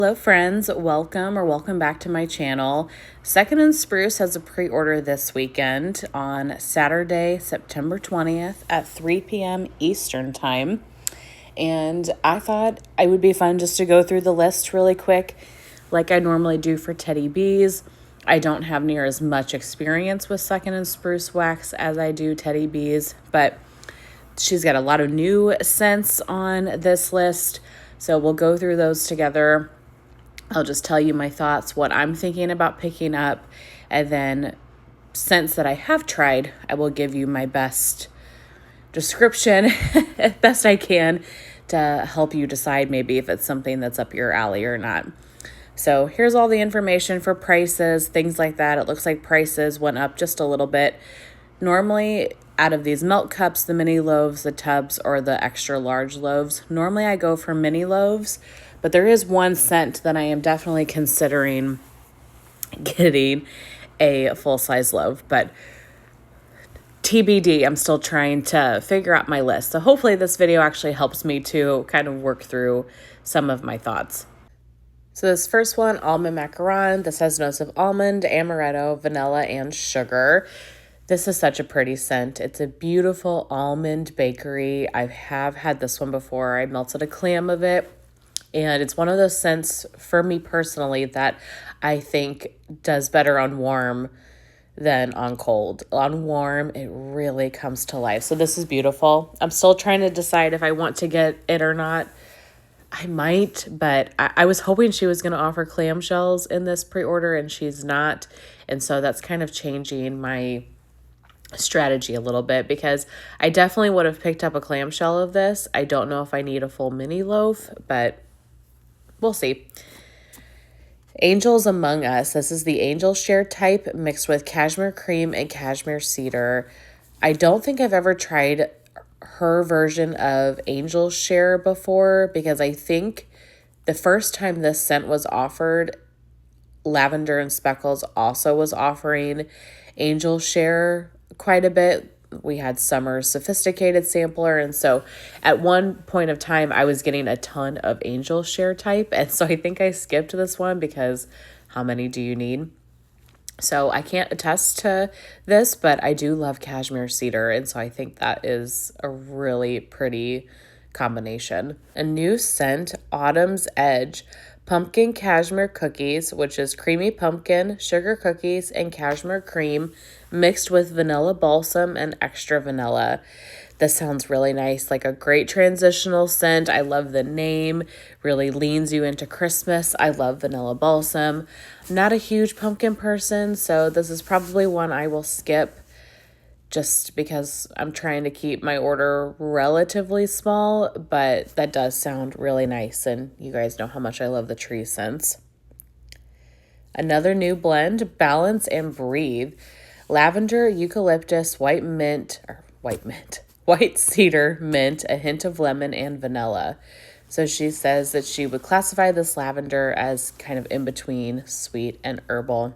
Hello friends, welcome back to my channel. Second & Spruce has a pre-order this weekend on Saturday, September 20th at 3 p.m. Eastern time. And I thought it would be fun just to go through the list really quick like I normally do for Teddy Bees. I don't have near as much experience with Second & Spruce wax as I do Teddy Bees, but she's got a lot of new scents on this list. So we'll go through those together. I'll just tell you my thoughts, what I'm thinking about picking up, and then scents that I have tried, I will give you my best description, best I can, to help you decide maybe if it's something that's up your alley or not. So here's all the information for prices, things like that. It looks like prices went up just a little bit. Normally, out of these milk cups, the mini loaves, the tubs, or the extra large loaves, normally I go for mini loaves, but there is one scent that I am definitely considering getting a full-size loaf, but TBD, I'm still trying to figure out my list. So hopefully this video actually helps me to kind of work through some of my thoughts. So this first one, almond macaron. This has notes of almond, amaretto, vanilla, and sugar. This is such a pretty scent. It's a beautiful almond bakery. I have had this one before. I melted a clam of it. And it's one of those scents for me personally that I think does better on warm than on cold. On warm, it really comes to life. So this is beautiful. I'm still trying to decide if I want to get it or not. I might, but I was hoping she was going to offer clamshells in this pre-order, and she's not. And so that's kind of changing my strategy a little bit, because I definitely would have picked up a clamshell of this. I don't know if I need a full mini loaf, but we'll see. Angels Among Us. This is the angel share type mixed with cashmere cream and cashmere cedar. I don't think I've ever tried her version of angel share before, because I think the first time this scent was offered, Lavender and Speckles also was offering angel share quite a bit. We had Summer's sophisticated sampler, and so at one point of time I was getting a ton of angel share type, and so I think I skipped this one because how many do you need? So I can't attest to this, but I do love cashmere cedar, and so I think that is a really pretty combination. A new scent, Autumn's Edge. Pumpkin cashmere cookies, which is creamy pumpkin, sugar cookies, and cashmere cream mixed with vanilla balsam and extra vanilla. This sounds really nice, like a great transitional scent. I love the name, really leans you into Christmas. I love vanilla balsam. I'm not a huge pumpkin person, so this is probably one I will skip just because I'm trying to keep my order relatively small, but that does sound really nice, and you guys know how much I love the tree scents. Another new blend, Balance and Breathe. Lavender, eucalyptus, white cedar, mint, a hint of lemon, and vanilla. So she says that she would classify this lavender as kind of in between sweet and herbal.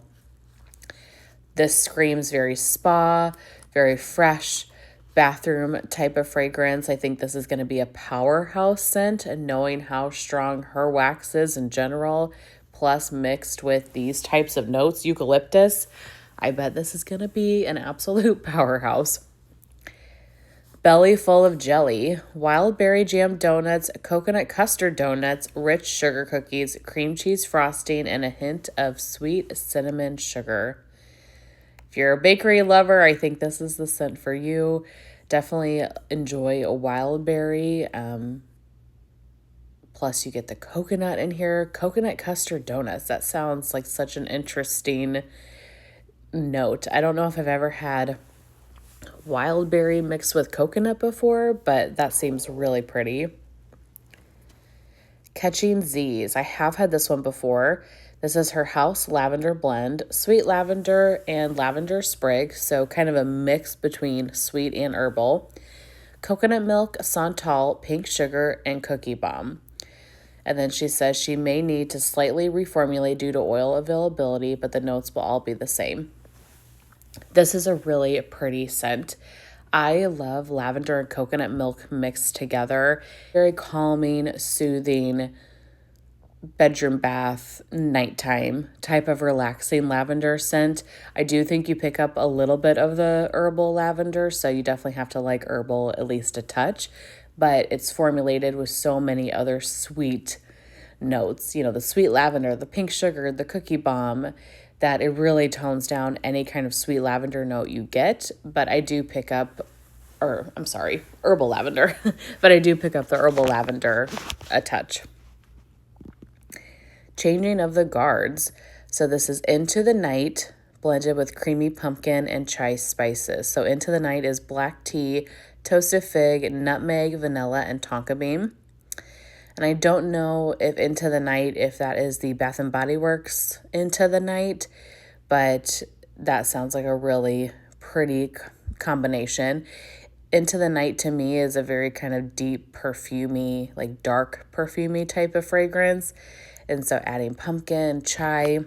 This screams very spa, very fresh bathroom type of fragrance. I think this is going to be a powerhouse scent, and knowing how strong her wax is in general, plus mixed with these types of notes, eucalyptus, I bet this is going to be an absolute powerhouse. Belly Full of Jelly, wild berry jam donuts, coconut custard donuts, rich sugar cookies, cream cheese frosting, and a hint of sweet cinnamon sugar. If you're a bakery lover, I think this is the scent for you. Definitely enjoy a wild berry. Plus you get the coconut in here. Coconut custard donuts. That sounds like such an interesting note. I don't know if I've ever had wild berry mixed with coconut before, but that seems really pretty. Catching Z's. I have had this one before. This is her house lavender blend, sweet lavender and lavender sprig, so kind of a mix between sweet and herbal. Coconut milk, santal, pink sugar, and cookie bomb. And then she says she may need to slightly reformulate due to oil availability, but the notes will all be the same. This is a really pretty scent. I love lavender and coconut milk mixed together. Very calming, soothing, bedroom bath, nighttime type of relaxing lavender scent. I do think you pick up a little bit of the herbal lavender, so you definitely have to like herbal at least a touch, but it's formulated with so many other sweet notes, the sweet lavender, the pink sugar, the cookie bomb, that it really tones down any kind of sweet lavender note you get. But I do pick up, or I'm sorry, herbal lavender, but I do pick up the herbal lavender a touch. Changing of the Guards. So this is Into the Night blended with creamy pumpkin and chai spices. So Into the Night is black tea, toasted fig, nutmeg, vanilla, and tonka bean. And I don't know if Into the Night, if that is the Bath and Body Works Into the Night, but that sounds like a really pretty combination. Into the Night to me is a very kind of deep perfumey, like dark perfumey type of fragrance. And so adding pumpkin, chai,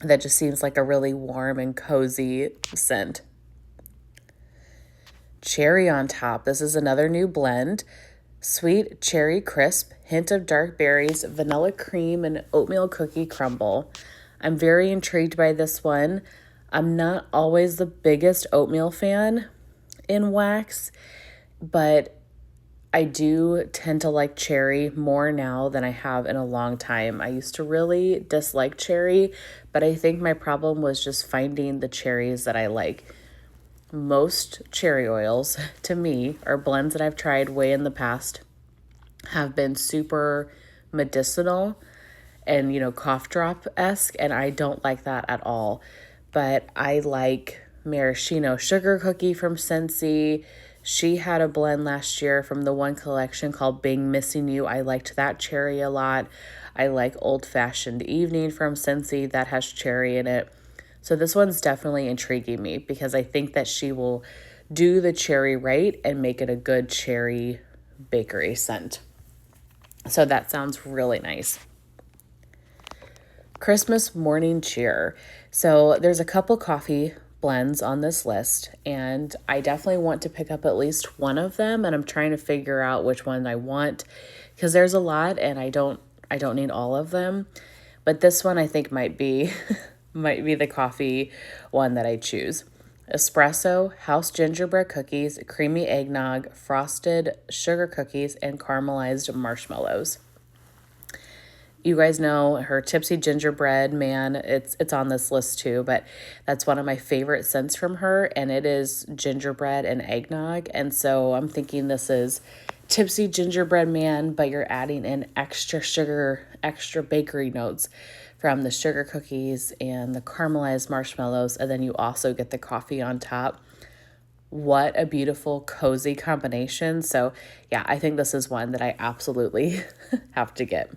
that just seems like a really warm and cozy scent. Cherry on Top. This is another new blend. Sweet cherry crisp, hint of dark berries, vanilla cream, and oatmeal cookie crumble. I'm very intrigued by this one. I'm not always the biggest oatmeal fan in wax, but I do tend to like cherry more now than I have in a long time. I used to really dislike cherry, but I think my problem was just finding the cherries that I like. Most cherry oils, to me, or blends that I've tried way in the past, have been super medicinal and, cough drop-esque, and I don't like that at all. But I like maraschino sugar cookie from Scentsy. She had a blend last year from the one collection called Bing Missing You. I liked that cherry a lot. I like Old Fashioned Evening from Scentsy that has cherry in it. So this one's definitely intriguing me because I think that she will do the cherry right and make it a good cherry bakery scent. So that sounds really nice. Christmas Morning Cheer. So there's a couple coffee blends on this list, and I definitely want to pick up at least one of them, and I'm trying to figure out which one I want because there's a lot and I don't need all of them. But this one I think might be might be the coffee one that I choose. Espresso, house gingerbread cookies, creamy eggnog, frosted sugar cookies, and caramelized marshmallows. You guys know her Tipsy Gingerbread Man. It's on this list too, but that's one of my favorite scents from her, and it is gingerbread and eggnog. And so I'm thinking this is Tipsy Gingerbread Man, but you're adding in extra sugar, extra bakery notes from the sugar cookies and the caramelized marshmallows, and then you also get the coffee on top. What a beautiful, cozy combination. So yeah, I think this is one that I absolutely have to get.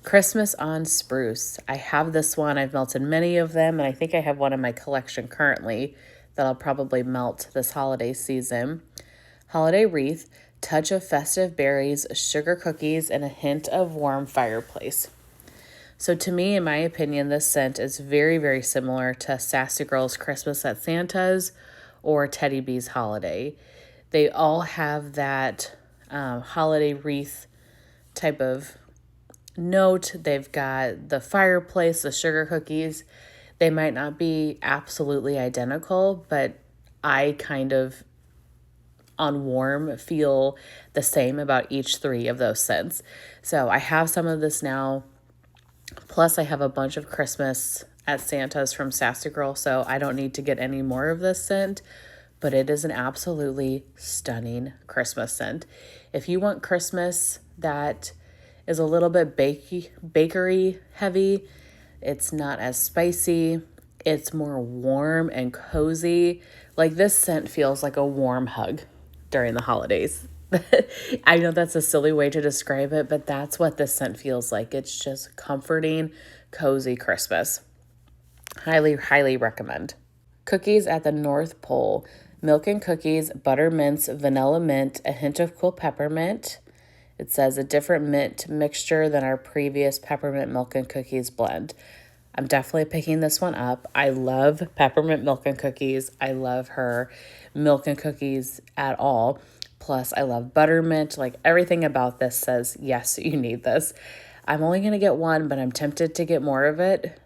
Christmas on Spruce. I have this one. I've melted many of them, and I think I have one in my collection currently that I'll probably melt this holiday season. Holiday Wreath, touch of festive berries, sugar cookies, and a hint of warm fireplace. So to me, in my opinion, this scent is very, very similar to Sassy Girl's Christmas at Santa's or Teddy B's Holiday. They all have that holiday wreath type of note. They've got the fireplace, the sugar cookies. They might not be absolutely identical, but I kind of, on warm, feel the same about each three of those scents. So I have some of this now. Plus, I have a bunch of Christmas at Santa's from Sassy Girl, so I don't need to get any more of this scent, but it is an absolutely stunning Christmas scent. If you want Christmas that is a little bit bakery heavy, it's not as spicy, it's more warm and cozy. Like, this scent feels like a warm hug during the holidays. I know that's a silly way to describe it, but that's what this scent feels like. It's just comforting, cozy Christmas. Highly, highly recommend. Cookies at the North Pole. Milk and cookies, butter mints, vanilla mint, a hint of cool peppermint. It says a different mint mixture than our previous peppermint milk and cookies blend. I'm definitely picking this one up. I love peppermint milk and cookies. I love her milk and cookies at all. Plus, I love buttermint. Like, everything about this says, yes, you need this. I'm only going to get one, but I'm tempted to get more of it.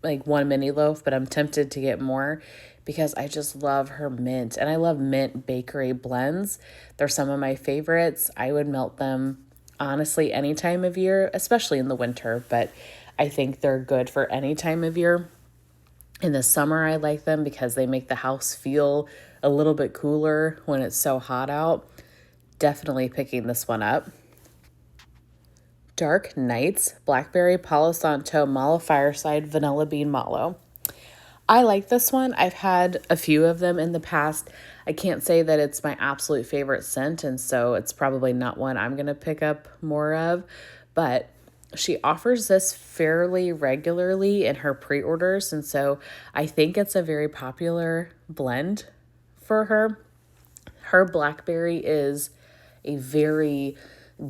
Like, one mini loaf, but I'm tempted to get more because I just love her mint. And I love mint bakery blends. They're some of my favorites. I would melt them, honestly, any time of year, especially in the winter. But I think they're good for any time of year. In the summer, I like them because they make the house feel a little bit cooler when it's so hot out. Definitely picking this one up. Dark Nights Blackberry Palo Santo Mallow Fireside Vanilla Bean Mallow. I like this one. I've had a few of them in the past. I can't say that it's my absolute favorite scent, and so it's probably not one I'm going to pick up more of, but she offers this fairly regularly in her pre-orders, and so I think it's a very popular blend for her. Her blackberry is a very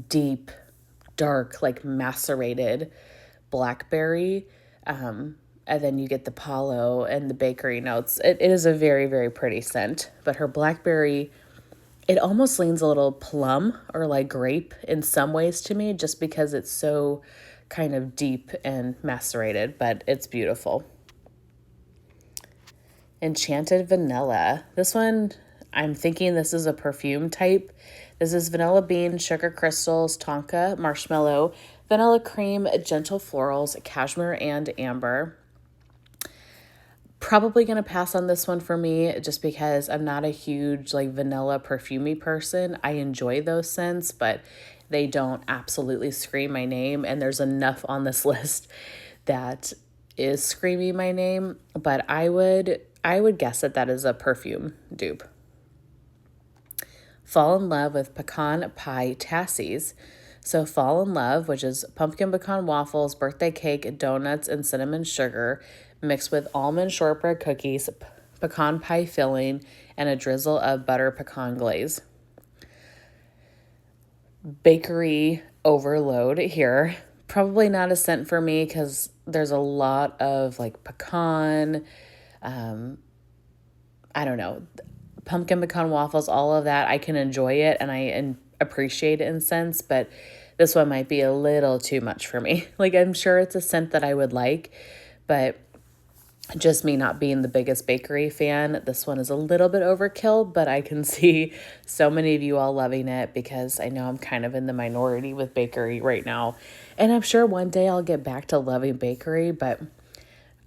deep, dark, like macerated blackberry. And then you get the palo and the bakery notes. It is a very, very pretty scent. But her blackberry, it almost leans a little plum or like grape in some ways to me, just because it's so kind of deep and macerated, but it's beautiful. Enchanted Vanilla. This one, I'm thinking this is a perfume type. This is vanilla bean, sugar crystals, tonka, marshmallow, vanilla cream, gentle florals, cashmere, and amber. Probably going to pass on this one for me just because I'm not a huge like vanilla perfumey person. I enjoy those scents, but they don't absolutely scream my name. And there's enough on this list that is screaming my name, but I would guess that is a perfume dupe. Fall in Love with Pecan Pie Tassies. So Fall in Love, which is pumpkin pecan waffles, birthday cake, donuts, and cinnamon sugar, mixed with almond shortbread cookies, pecan pie filling, and a drizzle of butter pecan glaze. Bakery overload here. Probably not a scent for me because there's a lot of like pecan, I don't know, pumpkin pecan waffles, all of that. I can enjoy it and I appreciate it in scents, but this one might be a little too much for me. Like, I'm sure it's a scent that I would like, but just me not being the biggest bakery fan, this one is a little bit overkill, but I can see so many of you all loving it because I know I'm kind of in the minority with bakery right now. And I'm sure one day I'll get back to loving bakery, but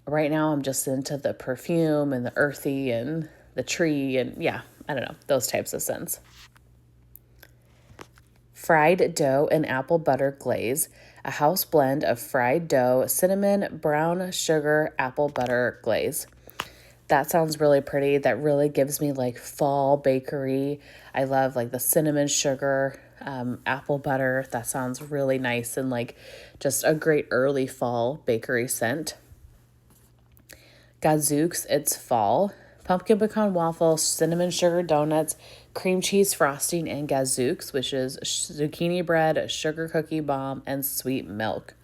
right now I'm just into the perfume and the earthy and the tree and yeah, I don't know, those types of scents. Fried dough and apple butter glaze, a house blend of fried dough, cinnamon, brown sugar, apple butter glaze. That sounds really pretty. That really gives me like fall bakery. I love like the cinnamon sugar, apple butter. That sounds really nice and like just a great early fall bakery scent. Gadzooks, it's fall. Pumpkin pecan waffles, cinnamon sugar donuts, cream cheese frosting, and gadzooks, which is zucchini bread, sugar cookie bomb, and sweet milk.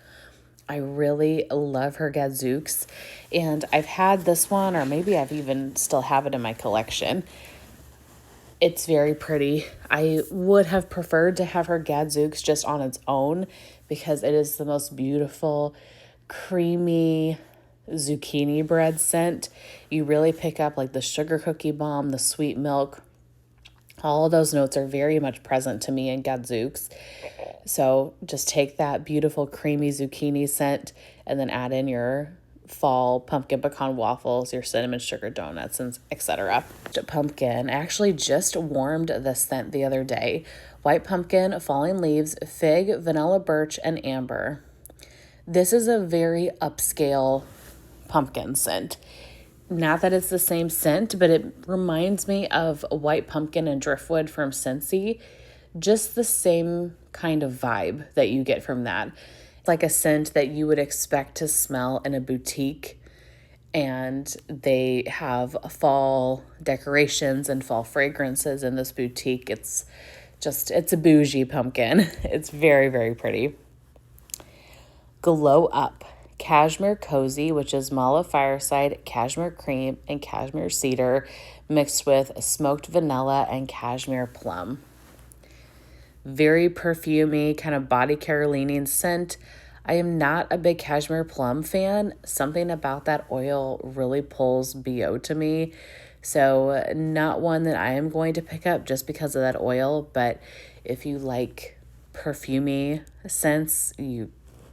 I really love her gadzooks, and I've had this one, or maybe I've even still have it in my collection. It's very pretty. I would have preferred to have her gadzooks just on its own because it is the most beautiful, creamy zucchini bread scent. You really pick up like the sugar cookie bomb, the sweet milk. All of those notes are very much present to me in gadzooks. So just take that beautiful creamy zucchini scent and then add in your fall pumpkin pecan waffles, your cinnamon sugar donuts, and etc. Pumpkin. I actually just warmed the scent the other day. White pumpkin, falling leaves, fig, vanilla birch, and amber. This is a very upscale pumpkin scent. Not that it's the same scent, but it reminds me of a white pumpkin and driftwood from Scentsy. Just the same kind of vibe that you get from that. It's like a scent that you would expect to smell in a boutique, and they have fall decorations and fall fragrances in this boutique. It's a bougie pumpkin. It's very, very pretty. Glow Up. Cashmere Cozy, which is Mallow Fireside, Cashmere Cream, and Cashmere Cedar, mixed with smoked vanilla and cashmere plum. Very perfumey, kind of body care leaning scent. I am not a big cashmere plum fan. Something about that oil really pulls BO to me. So not one that I am going to pick up just because of that oil. But if you like perfumey scents, you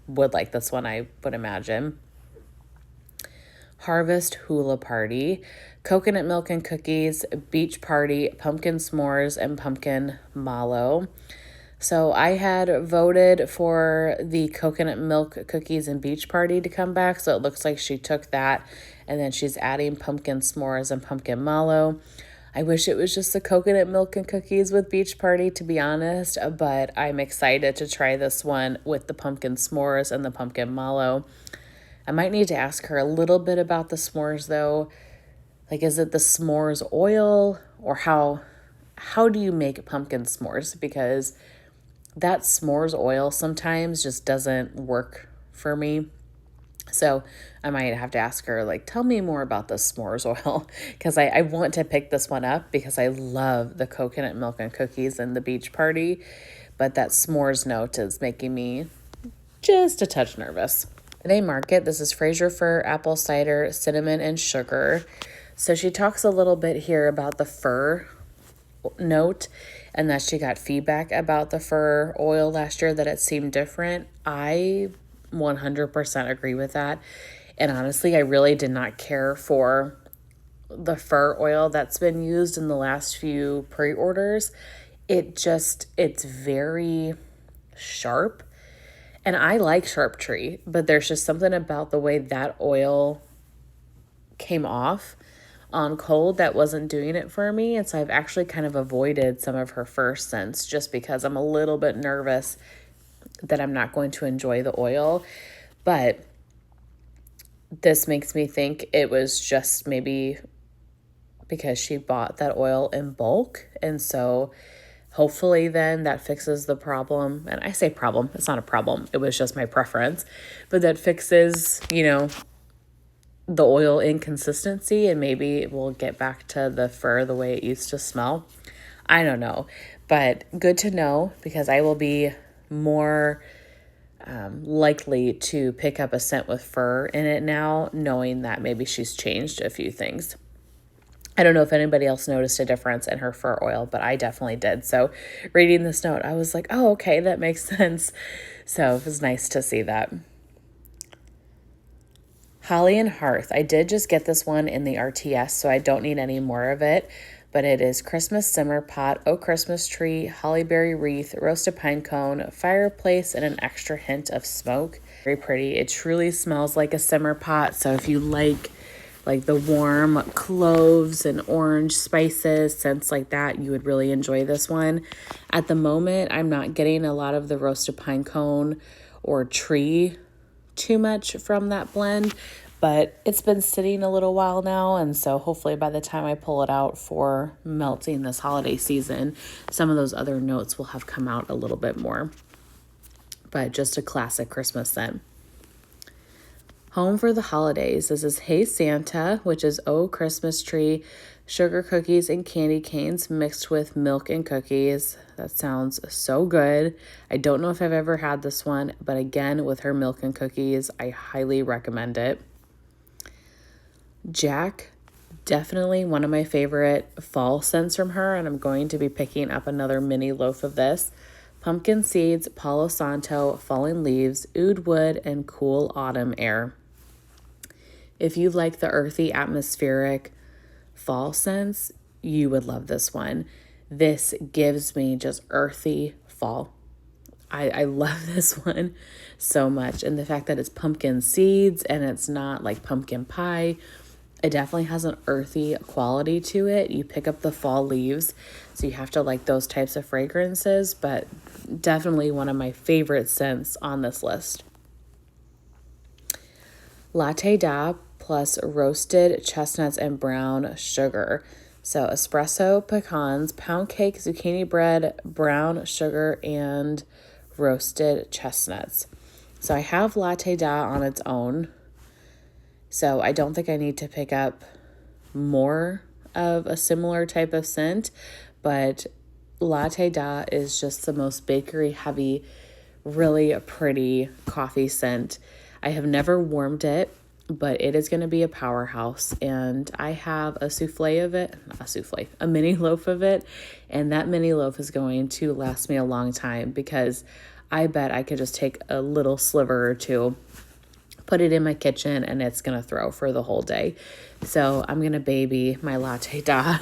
would like this one, I would imagine. Harvest Hula Party, Coconut Milk and Cookies, Beach Party, Pumpkin S'mores, and Pumpkin Mallow. So I had voted for the Coconut Milk Cookies and Beach Party to come back. So it looks like she took that and then she's adding Pumpkin S'mores and Pumpkin Mallow. I wish it was just the Coconut Milk and Cookies with Beach Party, to be honest, but I'm excited to try this one with the Pumpkin S'mores and the Pumpkin Mallow. I might need to ask her a little bit about the s'mores though. Like, is it the s'mores oil, or how do you make pumpkin s'mores? Because that s'mores oil sometimes just doesn't work for me. So I might have to ask her, like, tell me more about the s'mores oil, because I want to pick this one up because I love the Coconut Milk and Cookies and the Beach Party, but that s'mores note is making me just a touch nervous. They market, this is Fraser Fir, apple cider, cinnamon, and sugar. So she talks a little bit here about the fir note and that she got feedback about the fir oil last year, that it seemed different. I 100% agree with that. And honestly, I really did not care for the fir oil that's been used in the last few pre-orders. It's very sharp. And I like Sharp Tree, but there's just something about the way that oil came off on cold that wasn't doing it for me. And so I've actually kind of avoided some of her first scents just because I'm a little bit nervous that I'm not going to enjoy the oil. But this makes me think it was just maybe because she bought that oil in bulk. And so hopefully then that fixes the problem. And I say problem, it's not a problem. It was just my preference. But that fixes, the oil inconsistency, and maybe we'll get back to the fir the way it used to smell. I don't know. But good to know, because I will be more likely to pick up a scent with fir in it now, knowing that maybe she's changed a few things. I don't know if anybody else noticed a difference in her fir oil, but I definitely did. So reading this note, I was like, oh, okay, that makes sense. So it was nice to see that. Holly and Hearth. I did just get this one in the RTS, so I don't need any more of it. But it is Christmas simmer pot, oak Christmas tree, hollyberry wreath, roasted pine cone, fireplace, and an extra hint of smoke. Very pretty. It truly smells like a simmer pot. So if you like the warm cloves and orange spices, scents like that, you would really enjoy this one. At the moment, I'm not getting a lot of the roasted pine cone or tree too much from that blend, but it's been sitting a little while now, and so hopefully by the time I pull it out for melting this holiday season, some of those other notes will have come out a little bit more. But just a classic Christmas scent. Home for the Holidays. This is Hey Santa, which is Oh Christmas Tree, sugar cookies and candy canes mixed with milk and cookies. That sounds so good. I don't know if I've ever had this one, but again, with her milk and cookies, I highly recommend it. Jack, definitely one of my favorite fall scents from her, and I'm going to be picking up another mini loaf of this. Pumpkin seeds, Palo Santo, falling leaves, oud wood, and cool autumn air. If you like the earthy, atmospheric fall scents, you would love this one. This gives me just earthy fall. I love this one so much. And the fact that it's pumpkin seeds and it's not like pumpkin pie, it definitely has an earthy quality to it. You pick up the fall leaves, so you have to like those types of fragrances, but definitely one of my favorite scents on this list. Latte Da plus roasted chestnuts and brown sugar. So espresso, pecans, pound cake, zucchini bread, brown sugar, and roasted chestnuts. So I have Latte Da on its own. So I don't think I need to pick up more of a similar type of scent, but Latte Da is just the most bakery heavy, really pretty coffee scent. I have never warmed it, but it is going to be a powerhouse. And I have a souffle of it, not a souffle, a mini loaf of it. And that mini loaf is going to last me a long time because I bet I could just take a little sliver or two, put it in my kitchen, and it's going to throw for the whole day. So I'm going to baby my Latte Da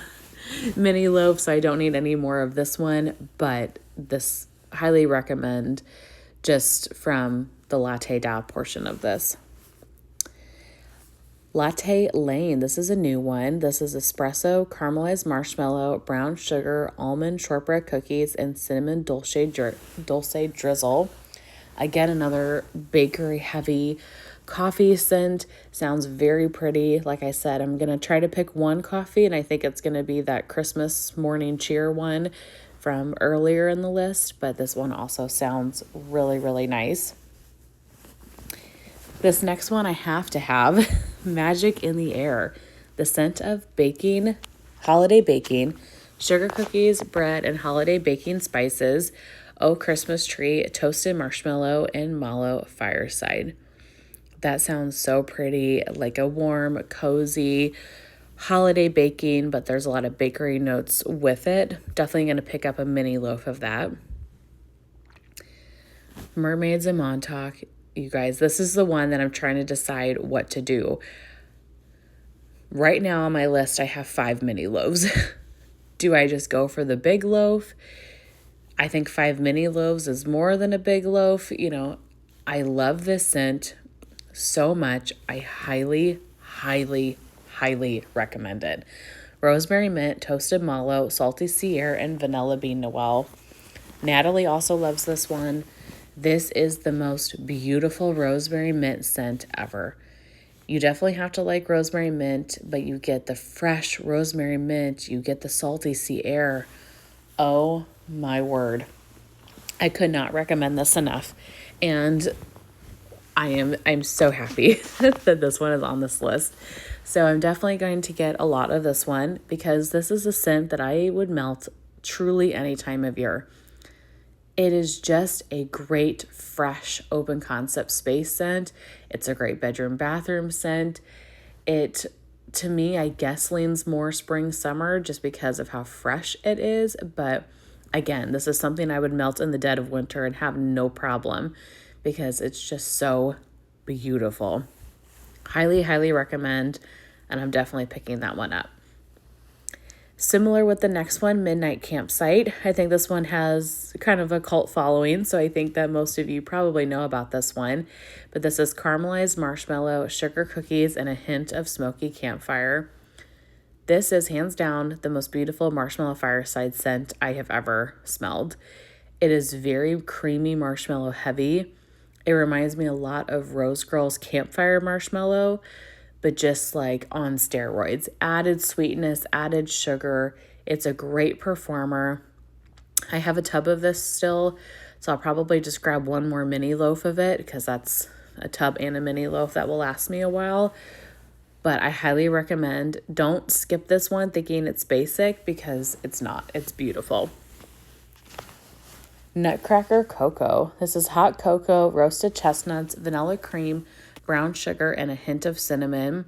mini loaf, so I don't need any more of this one, but this highly recommend just from the Latte Da portion of this. Latte Lane, this is a new one. This is espresso, caramelized marshmallow, brown sugar, almond shortbread cookies, and cinnamon dulce drizzle. Again, another bakery heavy coffee scent. Sounds very pretty. Like I said, I'm going to try to pick one coffee, and I think it's going to be that Christmas morning cheer one from earlier in the list, but this one also sounds really, really nice. This next one I have to have, Magic in the Air. The scent of baking, holiday baking, sugar cookies, bread, and holiday baking spices. Oh, Christmas tree, toasted marshmallow, and mallow fireside. That sounds so pretty, like a warm, cozy holiday baking, but there's a lot of bakery notes with it. Definitely going to pick up a mini loaf of that. Mermaids in Montauk. You guys, this is the one that I'm trying to decide what to do. Right now on my list, I have 5 mini loaves. Do I just go for the big loaf? I think 5 mini loaves is more than a big loaf. You know, I love this scent so much. I highly, highly, highly recommend it. Rosemary mint, toasted mallow, salty sea air, and vanilla bean Noel. Natalie also loves this one. This is the most beautiful rosemary mint scent ever. You definitely have to like rosemary mint, but you get the fresh rosemary mint. You get the salty sea air. Oh my word. I could not recommend this enough. And I'm so happy that this one is on this list. So I'm definitely going to get a lot of this one because this is a scent that I would melt truly any time of year. It is just a great, fresh, open concept space scent. It's a great bedroom, bathroom scent. It, to me, I guess leans more spring, summer just because of how fresh it is. But again, this is something I would melt in the dead of winter and have no problem because it's just so beautiful. Highly, highly recommend, and I'm definitely picking that one up. Similar with the next one, Midnight Campsite. I think this one has kind of a cult following, so I think that most of you probably know about this one. But this is caramelized marshmallow, sugar cookies, and a hint of smoky campfire. This is hands down the most beautiful marshmallow fireside scent I have ever smelled. It is very creamy marshmallow heavy. It reminds me a lot of Rose Girl's campfire marshmallow, but just like on steroids. Added sweetness, added sugar. It's a great performer. I have a tub of this still, so I'll probably just grab one more mini loaf of it because that's a tub and a mini loaf that will last me a while. But I highly recommend, don't skip this one thinking it's basic because it's not. It's beautiful. Nutcracker Cocoa. This is hot cocoa, roasted chestnuts, vanilla cream, brown sugar, and a hint of cinnamon.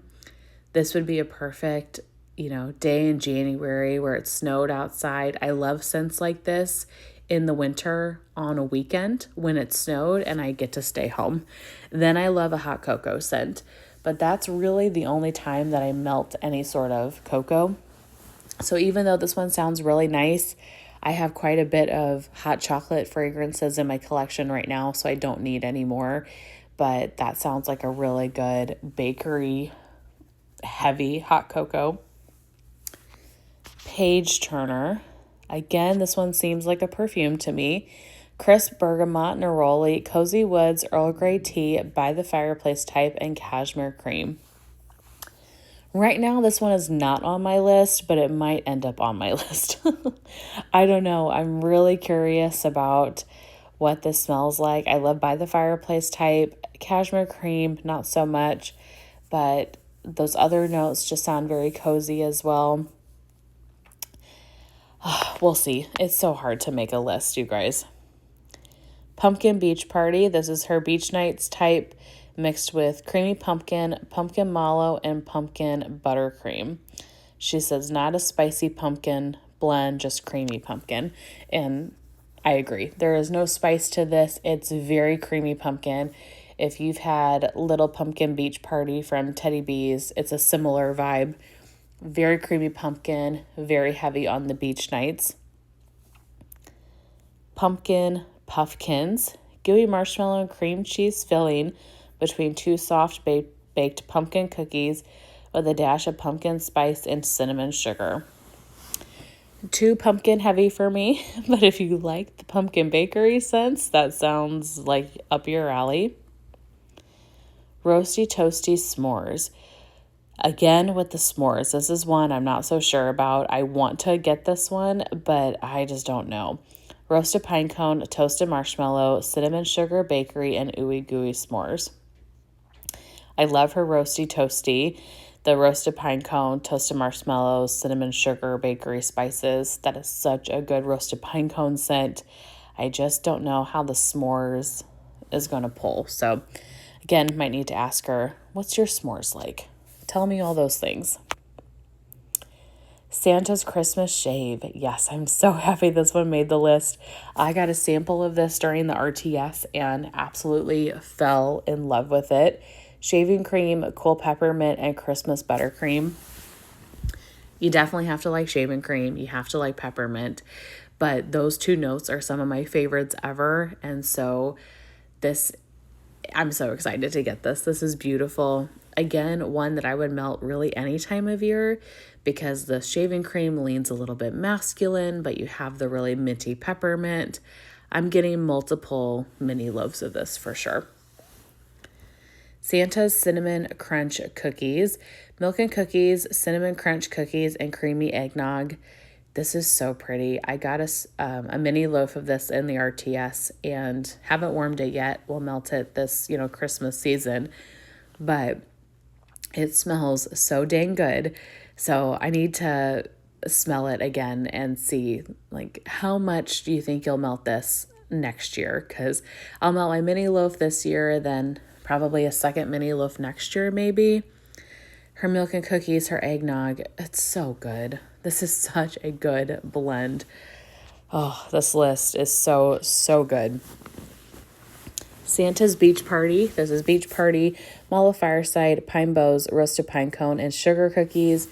This would be a perfect, day in January where it snowed outside. I love scents like this in the winter on a weekend when it snowed and I get to stay home. Then I love a hot cocoa scent. But that's really the only time that I melt any sort of cocoa. So even though this one sounds really nice, I have quite a bit of hot chocolate fragrances in my collection right now, so I don't need any more. But that sounds like a really good bakery heavy hot cocoa. Page Turner. Again, this one seems like a perfume to me. Crisp bergamot neroli, cozy woods, Earl Grey tea, by the fireplace type, and cashmere cream. Right now, this one is not on my list, but it might end up on my list. I don't know. I'm really curious about what this smells like. I love by the fireplace type. Cashmere cream, not so much, but those other notes just sound very cozy as well. We'll see. It's so hard to make a list, you guys. Pumpkin Beach Party. This is her beach nights type mixed with creamy pumpkin, pumpkin mallow, and pumpkin buttercream. She says not a spicy pumpkin blend, just creamy pumpkin. And I agree. There is no spice to this. It's very creamy pumpkin. If you've had Little Pumpkin Beach Party from Teddy B's, it's a similar vibe. Very creamy pumpkin, very heavy on the beach nights. Pumpkin Puffkins, gooey marshmallow and cream cheese filling between two soft baked pumpkin cookies with a dash of pumpkin spice and cinnamon sugar. Too pumpkin heavy for me, but if you like the pumpkin bakery scents, that sounds like up your alley. Roasty Toasty S'mores. Again, with the s'mores, this is one I'm not so sure about. I want to get this one, but I just don't know. Roasted pine cone, toasted marshmallow, cinnamon sugar bakery, and ooey gooey s'mores. I love her roasty toasty. The roasted pine cone, toasted marshmallows, cinnamon sugar bakery spices. That is such a good roasted pine cone scent. I just don't know how the s'mores is going to pull. So again, might need to ask her, what's your s'mores like? Tell me all those things. Santa's Christmas Shave. Yes, I'm so happy this one made the list. I got a sample of this during the RTS and absolutely fell in love with it. Shaving cream, cool peppermint, and Christmas buttercream. You definitely have to like shaving cream. You have to like peppermint. But those two notes are some of my favorites ever. And so I'm so excited to get this. This is beautiful. Again, one that I would melt really any time of year because the shaving cream leans a little bit masculine, but you have the really minty peppermint. I'm getting multiple mini loaves of this for sure. Santa's Cinnamon Crunch Cookies. Milk and cookies, cinnamon crunch cookies, and creamy eggnog. This is so pretty. I got a mini loaf of this in the RTS and haven't warmed it yet. We'll melt it this, Christmas season. But it smells so dang good. So I need to smell it again and see, how much do you think you'll melt this next year? Because I'll melt my mini loaf this year, then probably a second mini loaf next year, maybe. Her milk and cookies, her eggnog, it's so good. This is such a good blend. Oh, this list is so, so good. Santa's Beach Party. This is Beach Party, Mala Fireside, Pine Bows, Roasted Pine Cone, and Sugar Cookies.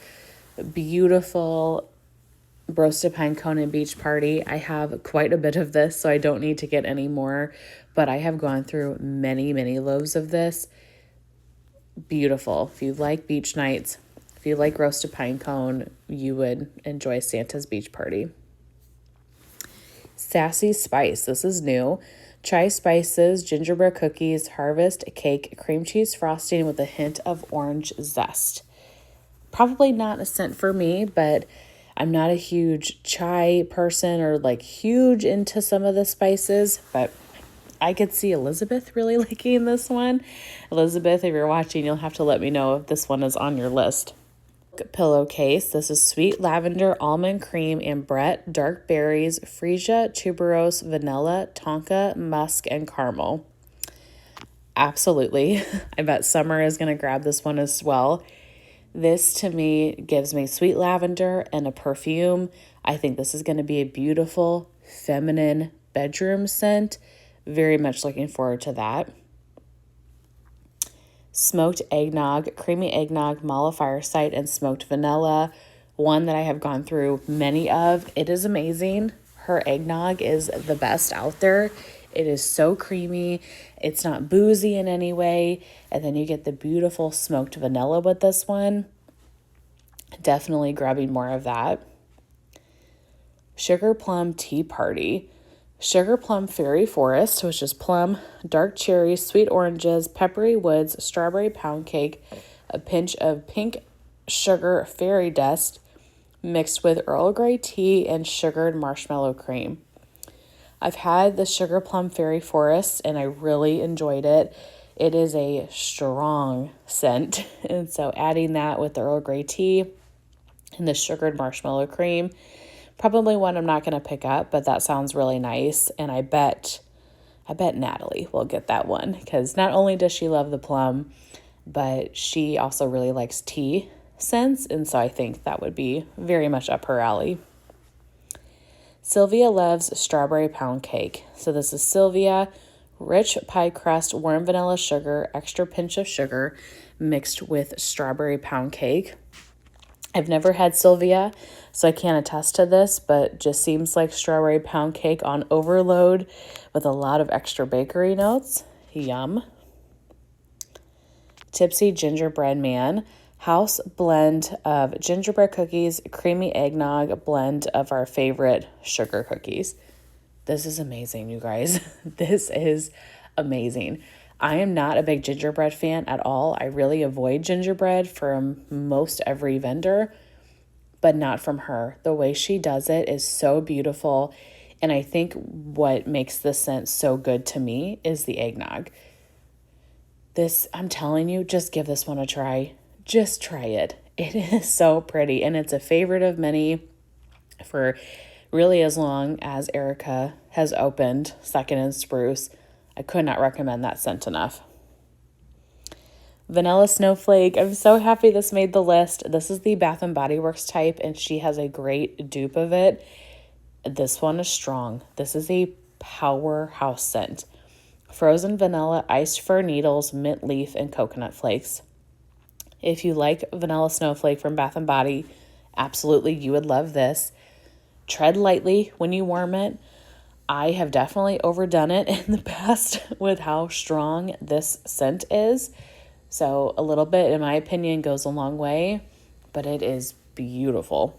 Beautiful roasted pine cone and beach party. I have quite a bit of this, so I don't need to get any more, but I have gone through many, many loaves of this. Beautiful. If you like beach nights, if you like roasted pine cone, you would enjoy Santa's Beach Party. Sassy Spice. This is new. Chai spices, gingerbread cookies, harvest cake, cream cheese frosting with a hint of orange zest. Probably not a scent for me, but I'm not a huge chai person or huge into some of the spices, but I could see Elizabeth really liking this one. Elizabeth, if you're watching, you'll have to let me know if this one is on your list. Pillowcase. This is sweet lavender, almond cream, and Brett, dark berries, freesia, tuberose, vanilla, tonka, musk, and caramel. Absolutely. I bet Summer is going to grab this one as well. This to me gives me sweet lavender and a perfume. I think this is going to be a beautiful, feminine bedroom scent. Very much looking forward to that. Smoked eggnog, creamy eggnog, Mala Fireside, and smoked vanilla. One that I have gone through many of. It is amazing. Her eggnog is the best out there. It is so creamy. It's not boozy in any way. And then you get the beautiful smoked vanilla with this one. Definitely grabbing more of that. Sugar Plum Tea Party. Sugar Plum Fairy Forest, which is plum, dark cherries, sweet oranges, peppery woods, strawberry pound cake, a pinch of pink sugar fairy dust mixed with Earl Grey tea and sugared marshmallow cream. I've had the Sugar Plum Fairy Forest and I really enjoyed it. It is a strong scent, and so adding that with the Earl Grey tea and the sugared marshmallow cream, Probably one I'm not going to pick up, but that sounds really nice. And I bet Natalie will get that one because not only does she love the plum, but she also really likes tea scents. And so I think that would be very much up her alley. Sylvia loves strawberry pound cake. So this is Sylvia, rich pie crust, warm vanilla sugar, extra pinch of sugar mixed with strawberry pound cake. I've never had Sylvia, so I can't attest to this, but just seems like strawberry pound cake on overload with a lot of extra bakery notes. Yum. Tipsy Gingerbread Man, house blend of gingerbread cookies, creamy eggnog, blend of our favorite sugar cookies. This is amazing, you guys. This is amazing. I am not a big gingerbread fan at all. I really avoid gingerbread from most every vendor, but not from her. The way she does it is so beautiful. And I think what makes this scent so good to me is the eggnog. This, I'm telling you, just give this one a try. Just try it. It is so pretty. And it's a favorite of many for really as long as Erica has opened Second and Spruce. I could not recommend that scent enough. Vanilla Snowflake. I'm so happy this made the list. This is the Bath & Body Works type, and she has a great dupe of it. This one is strong. This is a powerhouse scent. Frozen vanilla, iced fir needles, mint leaf, and coconut flakes. If you like Vanilla Snowflake from Bath & Body, absolutely you would love this. Tread lightly when you warm it. I have definitely overdone it in the past with how strong this scent is. So a little bit, in my opinion, goes a long way, but it is beautiful.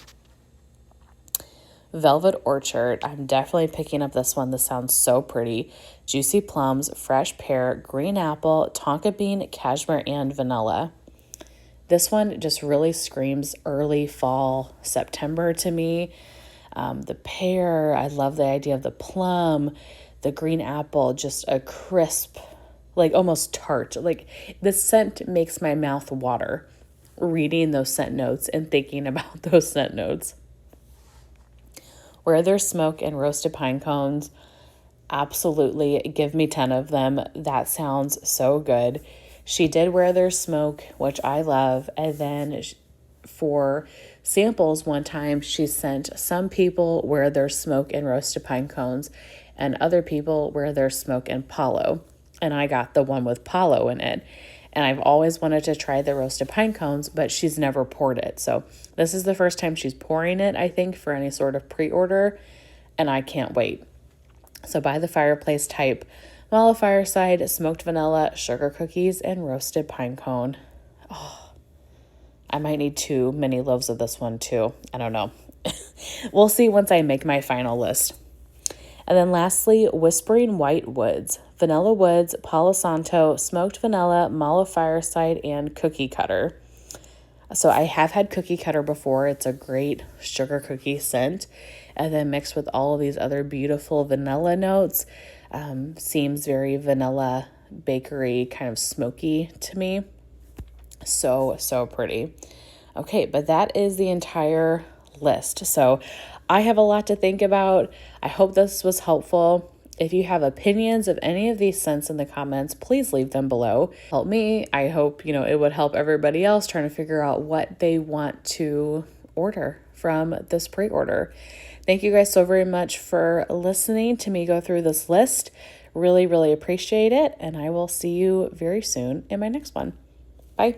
Velvet Orchard. I'm definitely picking up this one. This sounds so pretty. Juicy plums, fresh pear, green apple, tonka bean, cashmere, and vanilla. This one just really screams early fall, September to me. The pear, I love the idea of the plum, the green apple, just a crisp, like almost tart. Like the scent makes my mouth water reading those scent notes and thinking about those scent notes. Where there's smoke and roasted pine cones, absolutely give me 10 of them. That sounds so good. She did Where There's Smoke, which I love. And then for samples one time, she sent some people Where There's Smoke and roasted pine cones and other people Where There's Smoke and Palo. And I got the one with Palo in it. And I've always wanted to try the roasted pine cones, but she's never poured it. So this is the first time she's pouring it, I think, for any sort of pre-order. And I can't wait. So By the Fireplace type, Mala Fireside, smoked vanilla, sugar cookies, and roasted pine cone. Oh, I might need too many loaves of this one too. I don't know. We'll see once I make my final list. And then lastly, Whispering White Woods. Vanilla Woods, Palo Santo, smoked vanilla, Mala Fireside, and cookie cutter. So I have had cookie cutter before. It's a great sugar cookie scent. And then mixed with all of these other beautiful vanilla notes. Seems very vanilla bakery, kind of smoky to me. So pretty. Okay, but that is the entire list. So I have a lot to think about. I hope this was helpful. If you have opinions of any of these scents in the comments, please leave them below. Help me. I hope, it would help everybody else trying to figure out what they want to order from this pre-order. Thank you guys so very much for listening to me go through this list. Really, really appreciate it. And I will see you very soon in my next one. Bye.